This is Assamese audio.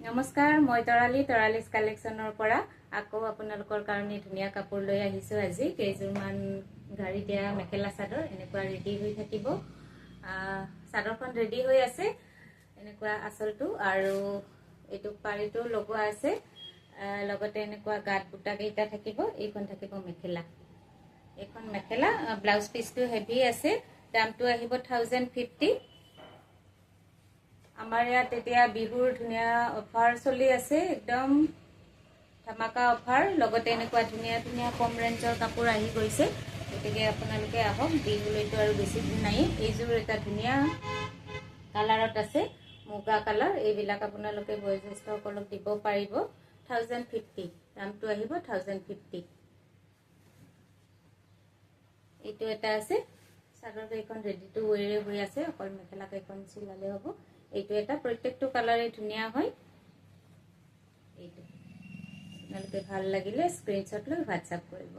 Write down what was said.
নমস্কাৰ, মই তৰালিছ কালেকশ্যনৰ পৰা আকৌ আপোনালোকৰ কাৰণে ধুনীয়া কাপোৰ লৈ আহিছোঁ। আজি কেইযোৰমান গাড়ী দিয়া মেখেলা চাদৰ এনেকুৱা ৰেডি হৈ থাকিব। চাদৰখন ৰেডি হৈ আছে, এনেকুৱা আঁচলটো আৰু এইটো পাৰিটো লগোৱা আছে। লগতে এনেকুৱা গাঁত বুটা কেইটা থাকিব। এইখন থাকিব মেখেলা। এইখন মেখেলা, ব্লাউজ পিচটো হেভি আছে। দামটো আহিব 1050। আমাৰ ইয়াত এতিয়া বিহুৰ ধুনীয়া অফাৰ চলি আছে, একদম ধামাকা অফাৰ। লগতে এনেকুৱা ধুনীয়া ধুনীয়া কম ৰেঞ্জৰ কাপোৰ আহি গৈছে। গতিকে আপোনালোকে আহক, বিহুলৈতো আৰু বেছি দিন নাই। এইযোৰ এটা ধুনীয়া কালাৰত আছে, মুগা কালাৰ। এইবিলাক আপোনালোকে বয়োজ্যেষ্ঠসকলক দিব পাৰিব। 1050 দামটো আহিব 1050। এইটো এটা আছে, চাদৰ কেইখন ৰেডি টু ৱেৰ হৈ আছে, অকল মেখেলা কেইখন চিলালে হ'ব। এইটো এটা, প্ৰত্যেকটো কালাৰে ধুনীয়া হয়। এইটো আপোনালোকে ভাল লাগিলে স্ক্ৰীনশ্বট লৈ হোৱাটছআপ কৰিব।